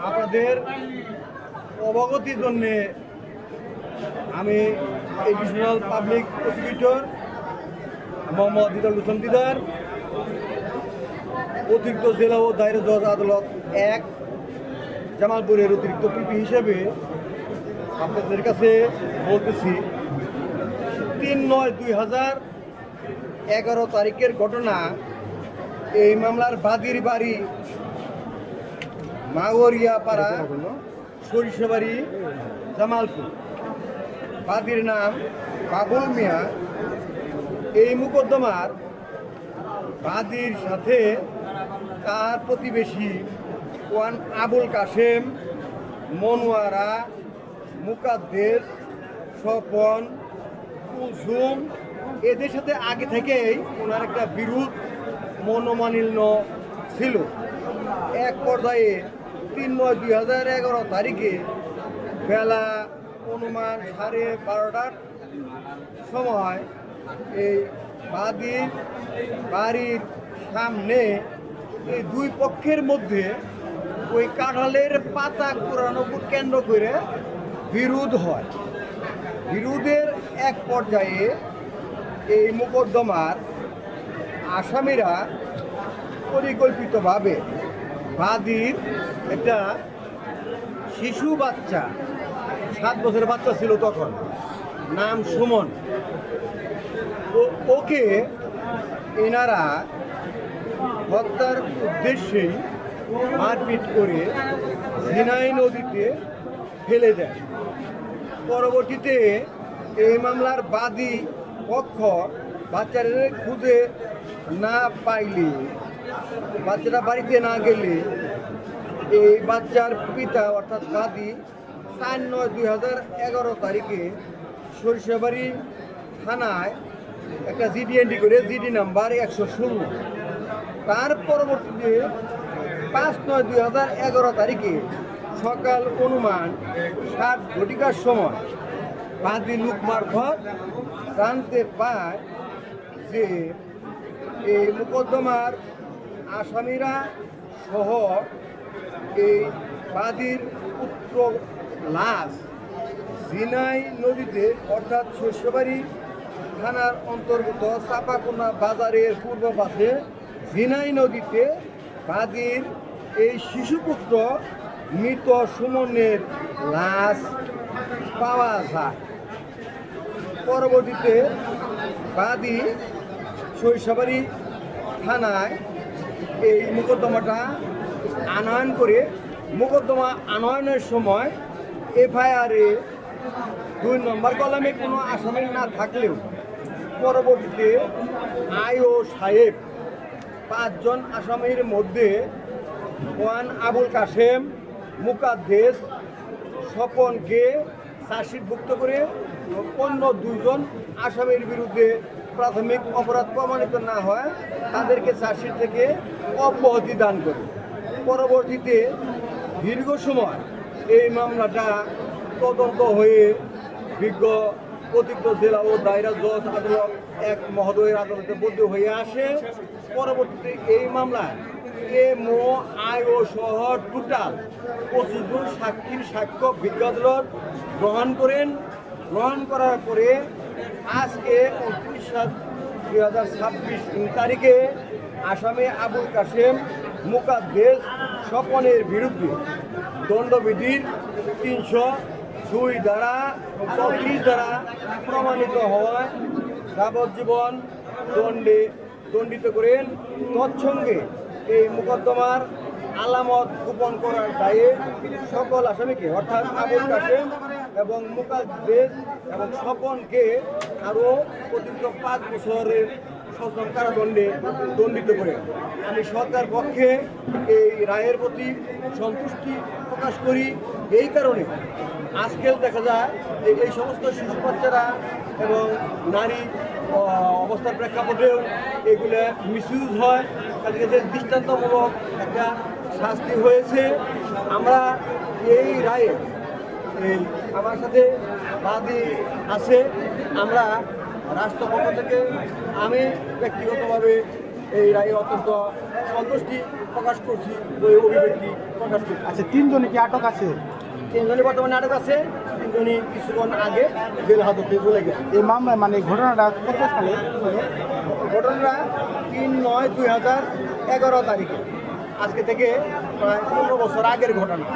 আপনাদের অবগতির জন্যে আমি এডিশনাল পাবলিক প্রসিকিউটর মোহাম্মদ দিদার হোসেন দিদার, অতিরিক্ত জেলা ও দায়রা জজ আদালত ১ জামালপুরের অতিরিক্ত পিপি হিসেবে আপনাদের কাছে বলতেছি, ৩/৯/২০১১ তারিখের ঘটনা। এই মামলার বাদীর বাড়ি মাগরিয়াপাড়া, সরিষাবাড়ি, জামালপুর। বাদীর নাম বাবুল মিয়া। এই মোকদ্দমার বাদীর সাথে তার প্রতিবেশী ওয়ান আবুল কাশেম, মনোয়ারা, মুকাদ্দের, স্বপন, কুলসুম, এদের সাথে আগে থেকেই ওনার একটা বিরোধ মনোমালিন্য ছিল। এক পর্যায়ে ৩/৯/২০১১ তারিখে বেলা অনুমান 12:30টার সময় এই বাদীর বাড়ির সামনে এই দুই পক্ষের মধ্যে ওই কাঁঠালের পাতা কুড়ানোকে কেন্দ্র করে বিরোধ হয়। বিরোধের এক পর্যায়ে এই মোকদ্দমার আসামিরা পরিকল্পিতভাবে বাদীর একটা শিশু বাচ্চা, 7 বছরের বাচ্চা ছিল তখন, নাম সুমন, ওকে এনারা হত্যার উদ্দেশ্যেই মারপিট করে ঝিনাই নদীতে ফেলে দেয়। পরবর্তীতে এই মামলার বাদী পক্ষ বাচ্চাদের খুঁজে না পাইলে, বাচ্চাটা বাড়িতে না গেলে এই বাচ্চার পিতা অর্থাৎ বাদী ৪/৯/২০১১ তারিখে সরিষাবাড়ি থানায় একটা জিডি এন্ট্রি করে, জিডি নাম্বার ১১৬। তার পরবর্তীতে ৫/৯/২০১১ তারিখে সকাল অনুমান ৭ ঘটিকার সময় বাদী লোক মারফত জানতে পায় যে এই মোকদ্দমার আসামিরা সহ এই বাদীর পুত্র লাশ ঝিনাই নদীতে অর্থাৎ সরিষাবাড়ি থানার অন্তর্গত চাপাকোনা বাজারের পূর্ব পাশে ঝিনাই নদীতে বাদীর এই শিশুপুত্র মৃত সুমনের লাশ পাওয়া যায়। পরবর্তীতে বাদী সরিষাবাড়ি থানায় এই মোকদ্দমাটা আনয়ন করে, মোকদ্দমা আনয়নের সময় এফআইআরে ২ নম্বর কলামে কোনো আসামি না থাকলেও পরবর্তীতে আইও সাহেব ৫ জন আসামির মধ্যে ওয়ান আবুল কাশেম, মুকাদ্দের, স্বপনকে চার্জশিটভুক্ত করে অন্য ২ জন আসামির বিরুদ্ধে প্রাথমিক অপরাধ প্রমাণিত না হয় তাদেরকে চার্জশিট থেকে অব্যাহতি দান করে। পরবর্তীতে দীর্ঘ সময় এই মামলাটা তদন্ত হয়ে বিজ্ঞ অতিরিক্ত জেলা ও দায়রা জজ আদালত ১ মহোদয়ের আদালতে বদ্ধ হয়ে আসে। পরবর্তীতে এই মামলায় এমও আইও সহ টোটাল ২৫ জন সাক্ষীর সাক্ষ্য বিজ্ঞ আদালত গ্রহণ করেন। গ্রহণ করার পরে আজকে ২৯/৭/২০২৬ তারিখে আসামি আবুল কাশেম, মুকাদ্দের, স্বপনের বিরুদ্ধে দণ্ডবিধির ৩০২ ধারা ৩৪ দ্বারা প্রমাণিত হওয়ায় যাবজ্জীবন দণ্ডে দণ্ডিত করেন। তৎসঙ্গে এই মোকদ্দমার আলামত গোপন করার দায়ে সকল আসামিকে অর্থাৎ আবুল কাশেম এবং মুকাদ্দের এবং স্বপনকে আরও অতিরিক্ত ৫ বছরের সশ্রম কারাদণ্ডে দণ্ডিত করে। আমি সরকার পক্ষে এই রায়ের প্রতি সন্তুষ্টি প্রকাশ করি। এই কারণে আজকাল দেখা যায় যে এই সমস্ত শিশু বাচ্চারা এবং নারী অবস্থার প্রেক্ষাপটেও এগুলো মিসইউজ হয়, তাদেরকে যে দৃষ্টান্তমূলক একটা শাস্তি হয়েছে। আমরা এই রায়ে এই আমার সাথে বাদী আছে, আমরা রাষ্ট্রপক্ষ থেকে আমি ব্যক্তিগতভাবে এই রায়ে অত্যন্ত সন্তুষ্টি প্রকাশ করছি, ওই অভিব্যক্তি প্রকাশ করছি। আচ্ছা, তিনজনই কি আটক আছে? তিনজনই বর্তমানে আটক আছে, তিনজনই কিছুক্ষণ আগে জেল হাজতে চলে গেছে। এই মামলায় মানে ঘটনাটা কত সালে? ঘটনাটা 3/9/2011 তারিখে, আজকে থেকে প্রায় 15 বছর আগের ঘটনা।